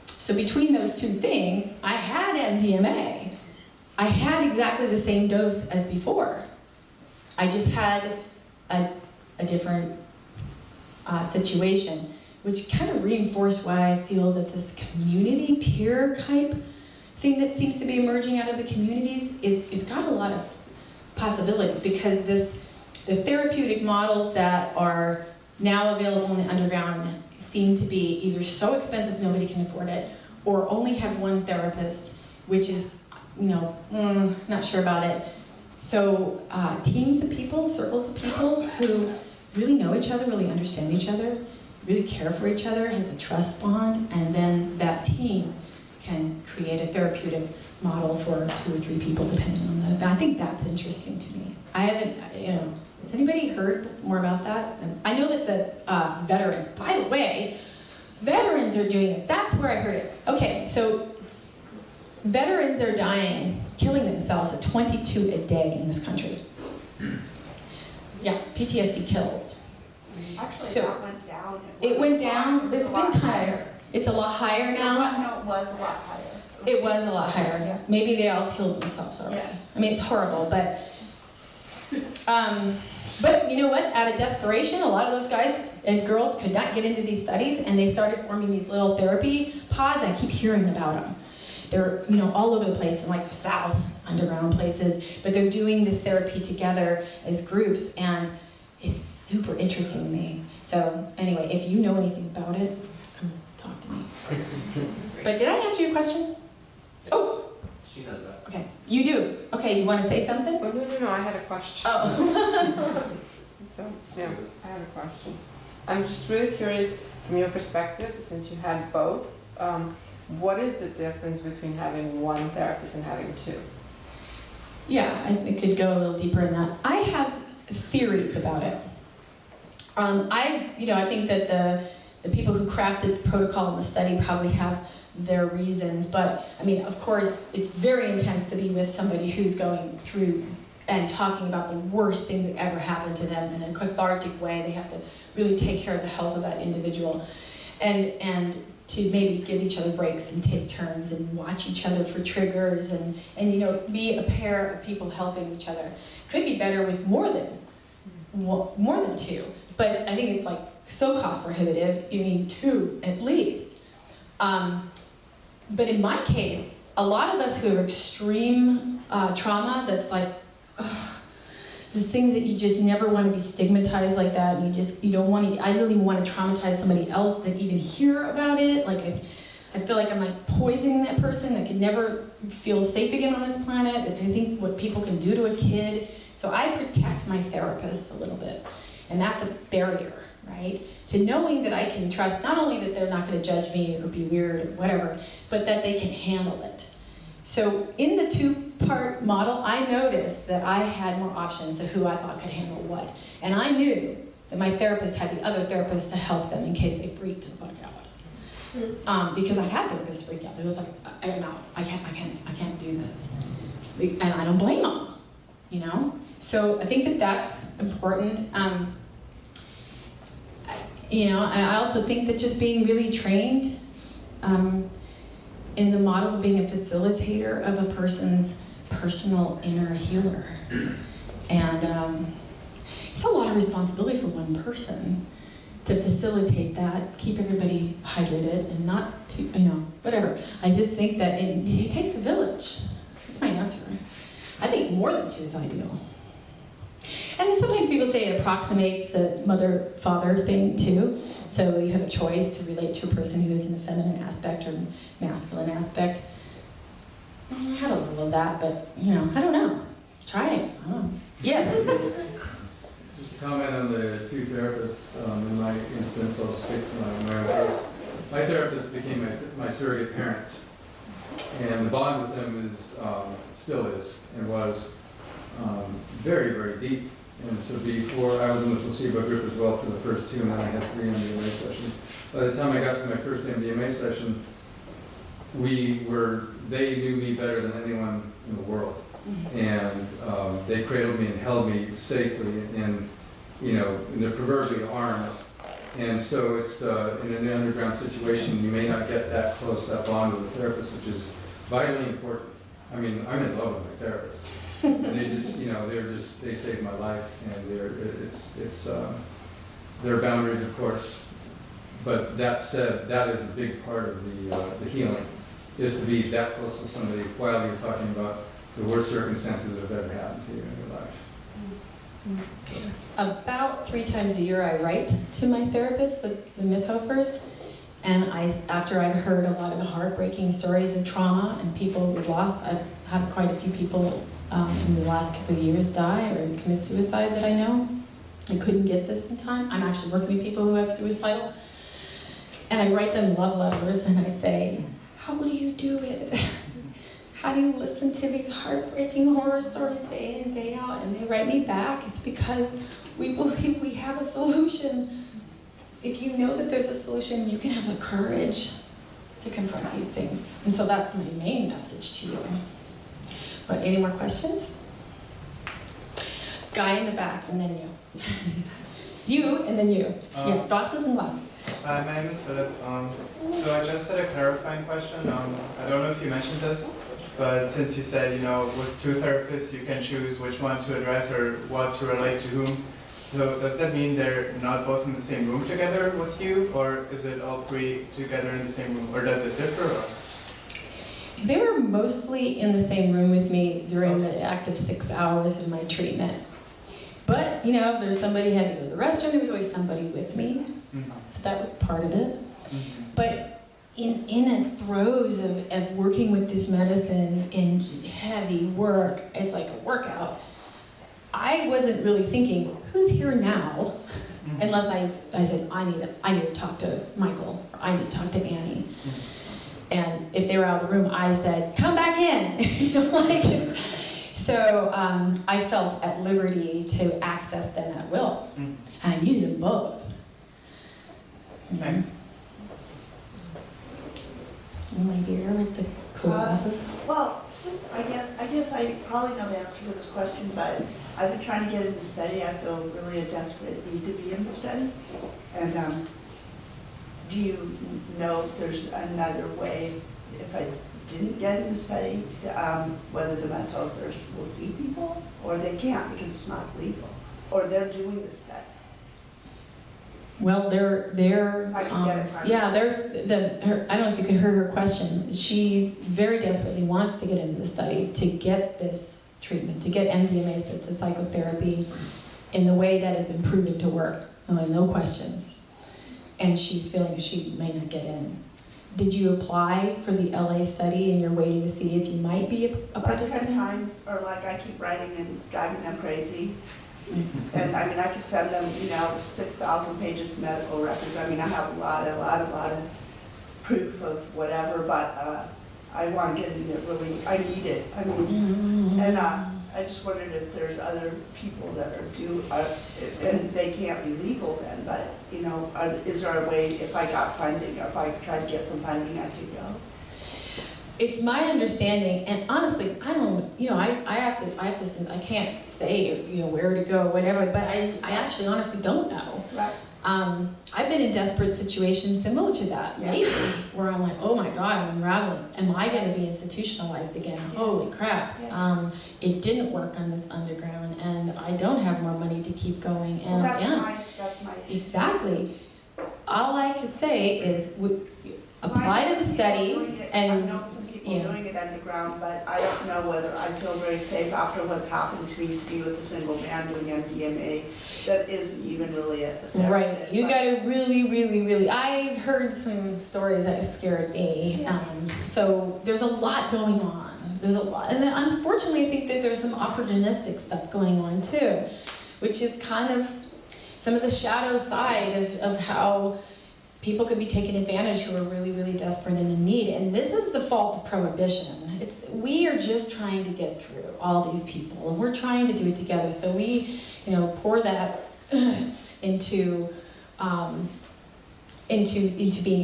So between those 2 things, I had MDMA. I had exactly the same dose as before. I just had a different situation, which kind of reinforced why I feel that this community peer type thing that seems to be emerging out of the communities is got a lot of possibilities, because the therapeutic models that are now available in the underground seem to be either so expensive nobody can afford it, or only have 1 therapist, which is not sure about it. So teams of people, circles of people who really know each other, really understand each other, really care for each other, has a trust bond, and then that team can create a therapeutic model for 2 or 3 people, depending on I think that's interesting to me. I haven't, has anybody heard more about that? And I know that the veterans, by the way, Veterans are doing it. That's where I heard it. Okay, so veterans are dying, killing themselves at 22 a day in this country. Yeah, PTSD kills.
Actually,
So,
that went down.
It went down, but it's been kind of,
higher.
it's a lot higher now.
No, it was a lot higher.
It was a lot higher.
Yeah.
Maybe they all killed themselves already.
Yeah.
I mean, it's horrible, but you know what? Out of desperation, a lot of those guys and girls could not get into these studies, and they started forming these little therapy pods. I keep hearing about them. They're, all over the place in like the South, underground places, but they're doing this therapy together as groups, and it's super interesting to me. So anyway, if you know anything about it, come talk to me. But did I answer your question? Oh,
She knows that.
okay. You do. Okay, you want to say something?
Oh, no, I had a question.
Oh.
So, yeah, I had a question. I'm just really curious, from your perspective, since you had both, what is the difference between having one therapist and having two?
Yeah, I could go a little deeper in that. I have theories about it. I think that the people who crafted the protocol and the study probably have their reasons, but I mean, of course, it's very intense to be with somebody who's going through and talking about the worst things that ever happened to them in a cathartic way. They have to really take care of the health of that individual, and to maybe give each other breaks and take turns and watch each other for triggers and be a pair of people helping each other. Could be better with more than two, but I think it's like so cost prohibitive. You need two at least. But in my case, a lot of us who have extreme trauma that's like, just things that you just never want to be stigmatized like that, and you don't want to, I don't even want to traumatize somebody else that even hear about it. Like I feel like I'm like poisoning that person that could never feel safe again on this planet, if they think what people can do to a kid. So I protect my therapist a little bit, and that's a barrier, right? To knowing that I can trust not only that they're not going to judge me or be weird or whatever, but that they can handle it. So in the two-part model, I noticed that I had more options of who I thought could handle what. And I knew that my therapist had the other therapist to help them in case they freaked the fuck out. Because I've had therapists freak out. They was like, I'm out. I can't do this. And I don't blame them, So I think that that's important. And I also think that just being really trained in the model of being a facilitator of a person's personal inner healer. And it's a lot of responsibility for one person to facilitate that, keep everybody hydrated and not to, whatever. I just think that it takes a village. That's my answer. I think more than two is ideal. And sometimes people say it approximates the mother-father thing too. So you have a choice to relate to a person who is in the feminine aspect or masculine aspect. I had a little of that, but I don't know. Try it. I don't know. Yes.
Just to comment on the two therapists, in my instance, I'll speak from my own case. My therapist became my surrogate parent, and the bond with them is, still is, and was very, very deep. And so before, I was in the placebo group as well for the first two, and then I had 3 MDMA sessions. By the time I got to my first MDMA session, they knew me better than anyone in the world. And they cradled me and held me safely in their proverbial arms. And so it's, in an underground situation, you may not get that close, that bond with a therapist, which is vitally important. I mean, I'm in love with my therapist. And they just, they saved my life, and it's their boundaries, of course. But that said, that is a big part of the healing, is to be that close with somebody while you're talking about the worst circumstances that have ever happened to you in your life.
About 3 times a year I write to my therapist, the Mythhofers, and after I've heard a lot of the heartbreaking stories of trauma and people we've lost, I've had quite a few people in the last couple of years die or commit suicide that I know. I couldn't get this in time. I'm actually working with people who have suicidal. And I write them love letters and I say, how do you do it? How do you listen to these heartbreaking horror stories day in, day out? And they write me back, it's because we believe we have a solution. if you know that there's a solution, you can have the courage to confront these things. And so that's my main message to you. But any more questions? Guy in the back, and then you. You, and then you. Yeah, glasses and glasses.
Hi, my name is Philip. So I just had a clarifying question. I don't know if you mentioned this, but since you said, with two therapists, you can choose which one to address or what to relate to whom. So does that mean they're not both in the same room together with you, or is it all three together in the same room, or does it differ? Or?
They were mostly in the same room with me during the active 6 hours of my treatment. But, if there's somebody who had to go to the restroom, there was always somebody with me.
Mm-hmm.
So that was part of it.
Mm-hmm.
But in the throes of working with this medicine in heavy work, it's like a workout. I wasn't really thinking, who's here now?
Mm-hmm.
Unless I said, I need to talk to Michael, or I need to talk to Annie.
Mm-hmm.
And if they were out of the room, I said, come back in. So I felt at liberty to access them at will.
Mm-hmm.
And I needed them both.
Thanks.
My dear, with the cool glasses.
Well, I guess I probably know the answer to this question, but I've been trying to get in the study. I feel really a desperate need to be in the study. And do you know if there's another way, if I didn't get in the study, whether the mental health nurse will see people, or they can't because it's not legal, or they're doing the study?
Well, they're
I can get it.
yeah, I don't know if you could hear her question. She's very desperately wants to get into the study to get this treatment, to get MDMA-assisted psychotherapy in the way that has been proven to work. No questions. And she's feeling she may not get in. Did you apply for the LA study and you're waiting to see if you might be a participant?
Sometimes, or like I keep writing and driving them crazy. And I mean, I could send them, 6,000 pages of medical records. I mean, I have a lot of proof of whatever, but I want to get in there really, I need it. I mean, and I just wondered if there's other people that are and they can't be legal then, but, is there a way, if I got funding, or if I tried to get some funding, I could go?
It's my understanding, and honestly, I don't, I have to, I can't say, where to go, whatever, but I actually honestly don't know.
Right.
I've been in desperate situations similar to that lately, where I'm like, oh my God, I'm unraveling. Am I going to be institutionalized again?
Yeah.
Holy crap.
Yeah.
It didn't work on this underground, and I don't have more money to keep going.
Well,
And
that's my issue.
Exactly. All I can say is apply to the study,
I
and
know some people
yeah.
doing it underground, but I don't know whether I feel very safe after what's happened to me to be with a single man doing MDMA that isn't even really a therapy.
right, you gotta really, I've heard some stories that scared me.
Yeah.
So there's a lot going on. There's a lot. And then unfortunately, I think that there's some opportunistic stuff going on too, which is kind of some of the shadow side of how people could be taken advantage who are really desperate and in need. And this is the fault of prohibition. We are just trying to get through all these people, and we're trying to do it together. So we, pour that into being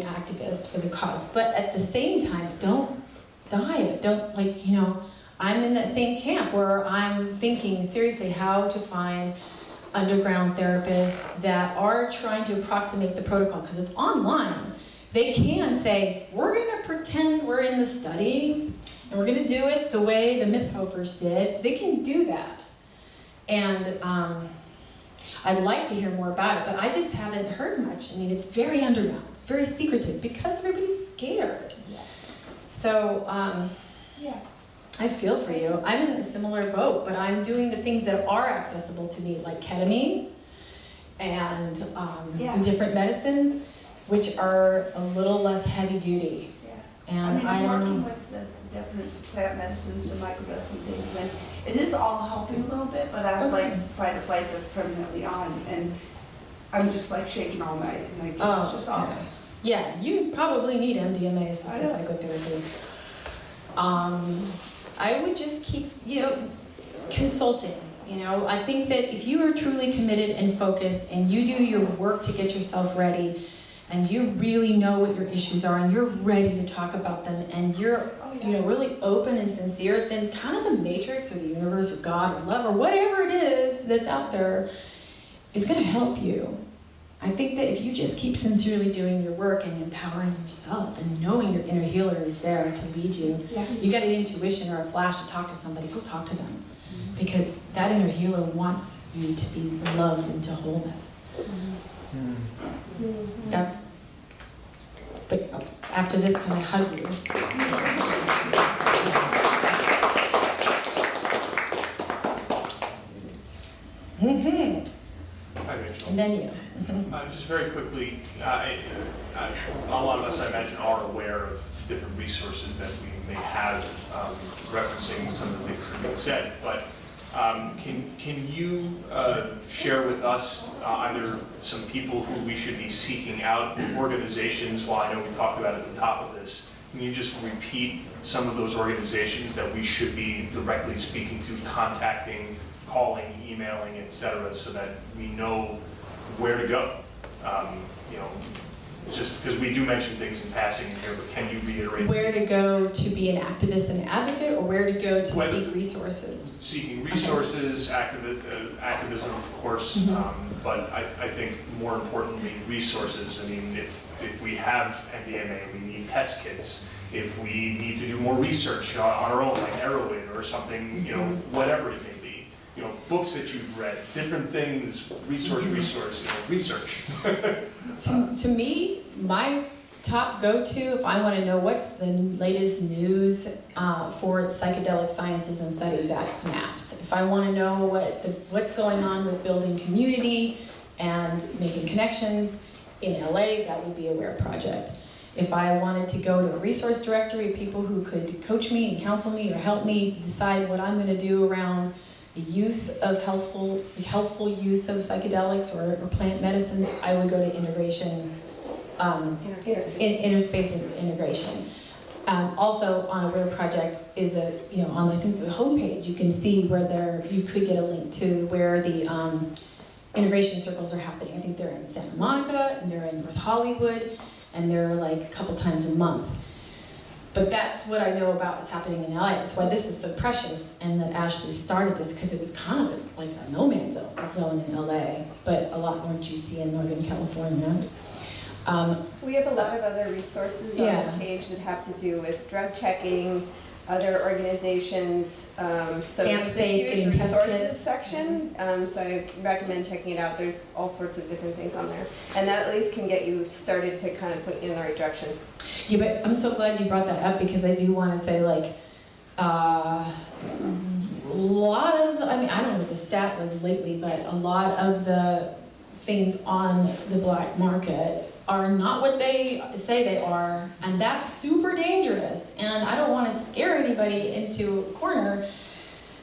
activists for the cause. But at the same time, don't die. Don't I'm in that same camp where I'm thinking seriously how to find underground therapists that are trying to approximate the protocol, because it's online. They can say, we're going to pretend we're in the study, and we're going to do it the way the Mythhofers did. They can do that. And I'd like to hear more about it, but I just haven't heard much. I mean, it's very underground. It's very secretive because everybody's scared.
Yeah.
So
Yeah.
I feel for you. I'm in a similar boat, but I'm doing the things that are accessible to me, like ketamine and the different medicines, which are a little less heavy duty.
Yeah.
And
I'm
don't
working
know.
with the different plant medicines and microdosing things, and it is all helping a little bit, but I'm
Okay.
like fight or flight that's permanently on, and I'm just like shaking all night, and like it's just all.
okay. Yeah, you probably need
I
MDMA-assisted
know.
psychotherapy. I would just keep, consulting. You know, I think that if you are truly committed and focused and you do your work to get yourself ready and you really know what your issues are and you're ready to talk about them and you're really open and sincere, then kind of the matrix or the universe or God or love or whatever it is that's out there is going to help you. I think that if you just keep sincerely doing your work and empowering yourself and knowing your inner healer is there to lead you, you got an intuition or a flash to talk to somebody, go talk to them. Because that inner healer wants you to be loved into wholeness. That's, but after this, can I hug you?
Hi, Rachel.
And then you.
Just very quickly, a lot of us, I imagine, are aware of different resources that we may have referencing some of the things that are being said, but can you share with us either some people who we should be seeking out, organizations? Well, I know we talked about at the top of this. Can you just repeat some of those organizations that we should be directly speaking to, contacting, calling, emailing, etc., so that we know where to go? Just because we do mention things in passing here, but can you reiterate?
Where to go to be an activist and advocate, or where to go to seek resources?
Seeking resources, activism, of course, but I think more importantly, resources. I mean, if we have MDMA, we need test kits. If we need to do more research on our own, like heroin or something, whatever it may be, books that you've read, different things, research.
To me, my top go-to, if I want to know what's the latest news for psychedelic sciences and studies, that's MAPS. If I want to know what's going on with building community and making connections in LA, that would be Aware Project. If I wanted to go to a resource directory of people who could coach me and counsel me or help me decide what I'm going to do around the use of healthful use of psychedelics or plant medicines, I would go to integration, interspace integration. Also on Aware Project is on I think the homepage you can see where you could get a link to where the integration circles are happening. I think they're in Santa Monica and they're in North Hollywood and they're like a couple times a month. But that's what I know about what's happening in LA. That's why this is so precious, and that Ashley started this, because it was kind of like a no man's zone in LA, but a lot more juicy in Northern California.
We have a lot of other resources on the page that have to do with drug checking, other organizations. So there's a huge resources section, so I recommend checking it out. There's all sorts of different things on there. And that at least can get you started to kind of put you in the right direction.
Yeah, but I'm so glad you brought that up, because I do want to say, like, a lot of, I don't know what the stat was lately, but a lot of the things on the black market are not what they say they are, and that's super dangerous. And I don't want to scare anybody into a corner,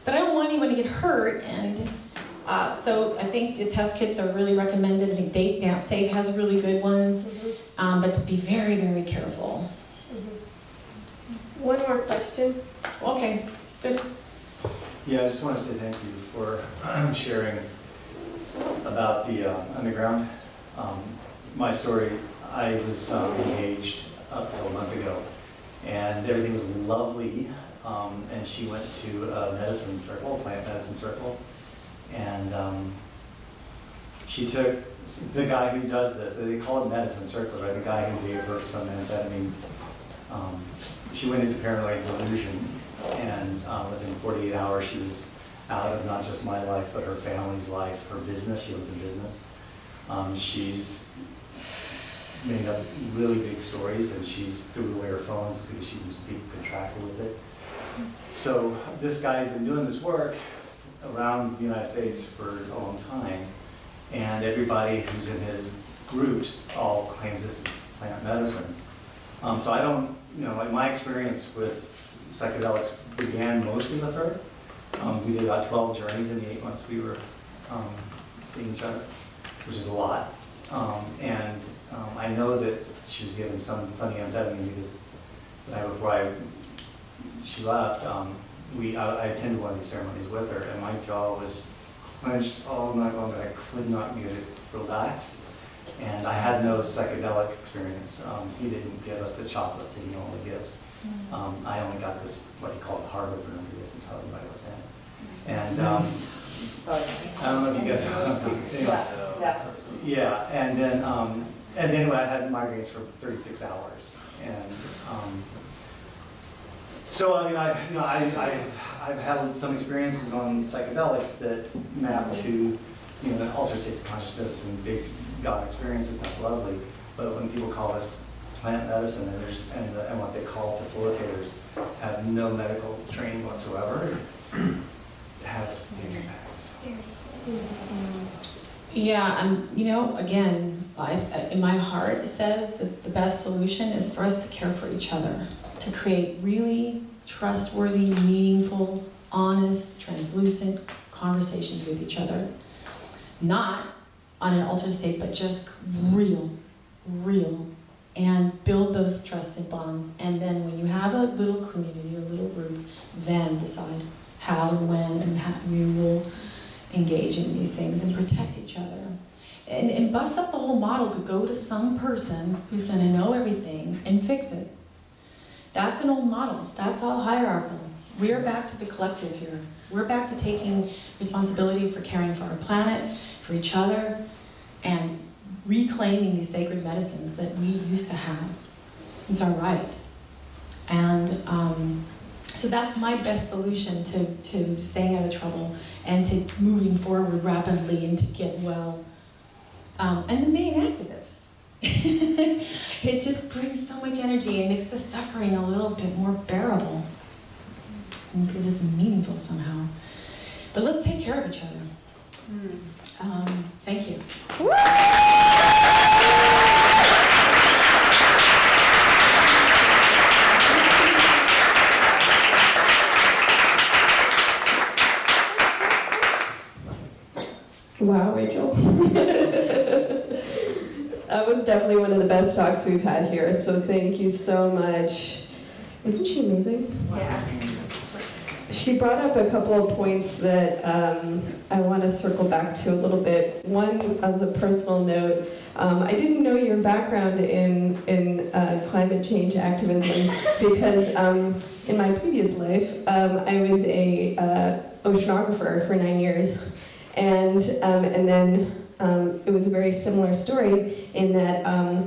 but I don't want anyone to get hurt. And so I think the test kits are really recommended. I think Date Now Safe has really good ones, but to be very, very careful.
One more question.
Okay, good.
Yeah, I just want to say thank you for sharing about the underground. My story, I was engaged up until a month ago, and everything was lovely, and she went to a medicine circle, plant medicine circle, and she took, the guy who does this, they call it medicine circle, right? The guy who gave her some amphetamines, she went into paranoid delusion, and within 48 hours she was out of not just my life, but her family's life, her business. She lives in business. She's made up really big stories, and she's threw away her phones because she was being contracted with it. So this guy's been doing this work around the United States for a long time, and everybody who's in his groups all claims this is plant medicine. So I don't, like my experience with psychedelics began mostly with her. We did about 12 journeys in the 8 months we were seeing each other, which is a lot. And I know that she was given some funny amphetamine because the night before she left, I attended one of these ceremonies with her, and my jaw was clenched all night long, but I could not get it relaxed. And I had no psychedelic experience. He didn't give us the chocolates that he normally gives. I only got this, what he called Harvard room, he doesn't tell anybody what's in. And I don't know if you guys know. Yeah, and then anyway, I had migraines for 36 hours. And so I mean, I've had some experiences on psychedelics that map to, the altered states of consciousness and big God experiences. That's lovely. But when people call us plant medicine and what they call facilitators have no medical training whatsoever, it has big impacts.
Yeah, again, in my heart it says that the best solution is for us to care for each other, to create really trustworthy, meaningful, honest, translucent conversations with each other. Not on an altered state, but just real, and build those trusted bonds. And then when you have a little community, a little group, then decide how and when and how you will engage in these things and protect each other. And bust up the whole model to go to some person who's going to know everything and fix it. That's an old model. That's all hierarchical. We're back to the collective here. We're back to taking responsibility for caring for our planet, for each other, and reclaiming these sacred medicines that we used to have. It's our right. And so that's my best solution to staying out of trouble and to moving forward rapidly and to get well. And the main activists. It just brings so much energy and makes the suffering a little bit more bearable because it's meaningful somehow. But let's take care of each other. Thank you.
Wow, Rachel. That was definitely one of the best talks we've had here, so thank you so much. Isn't she amazing?
Yes.
She brought up a couple of points that I want to circle back to a little bit. One, as a personal note, I didn't know your background in climate change activism because in my previous life, I was a oceanographer for 9 years. And then it was a very similar story in that I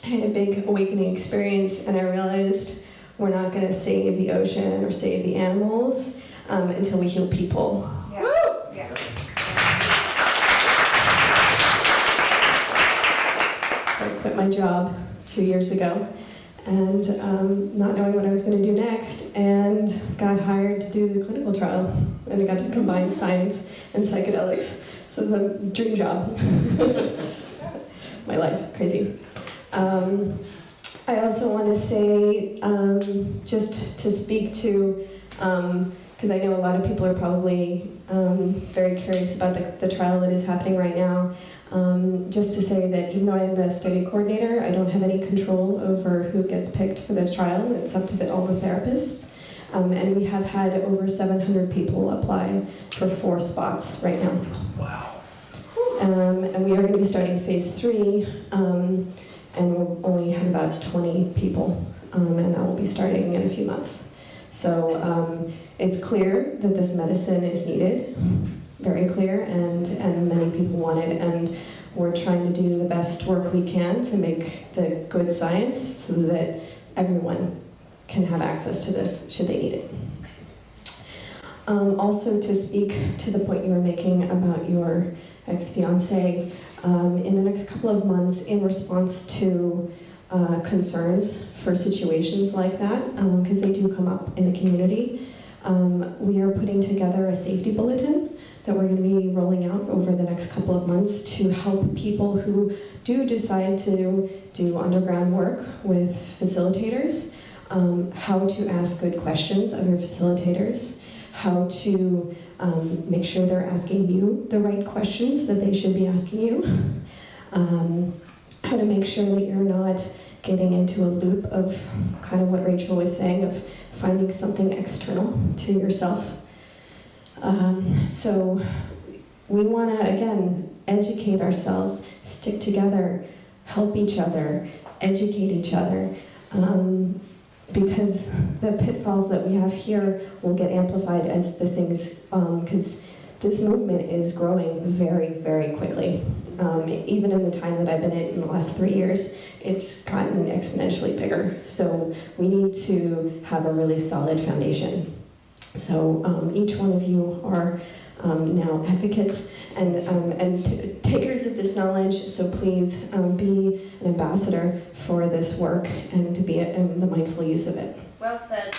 had a big awakening experience and I realized we're not going to save the ocean or save the animals until we heal people.
Yeah. Woo! Yeah.
So I quit my job 2 years ago and not knowing what I was going to do next, and got hired to do the clinical trial, and I got to combine science and psychedelics. So the dream job. My life, crazy. I also want to say, just to speak to, because I know a lot of people are probably very curious about the trial that is happening right now. Just to say that even though I'm the study coordinator, I don't have any control over who gets picked for the trial. It's up to all the therapists. And we have had over 700 people apply for 4 spots right now.
Wow.
And we are going to be starting phase 3, and we'll only have about 20 people, and that will be starting in a few months. So it's clear that this medicine is needed, very clear, and many people want it, and we're trying to do the best work we can to make the good science so that everyone can have access to this should they need it. Also, to speak to the point you were making about your ex-fiancé, in the next couple of months, in response to concerns for situations like that, because they do come up in the community, we are putting together a safety bulletin that we're going to be rolling out over the next couple of months to help people who do decide to do underground work with facilitators, how to ask good questions of your facilitators, how to make sure they're asking you the right questions that they should be asking you, how to make sure that you're not getting into a loop of kind of what Rachel was saying, of finding something external to yourself. So we want to, again, educate ourselves, stick together, help each other, educate each other, because the pitfalls that we have here will get amplified as the things, because this movement is growing very, very quickly. Even in the time that I've been in the last 3 years, it's gotten exponentially bigger. So we need to have a really solid foundation. So each one of you are now advocates and takers of this knowledge, so please be an ambassador for this work and to be the mindful use of it.
Well said.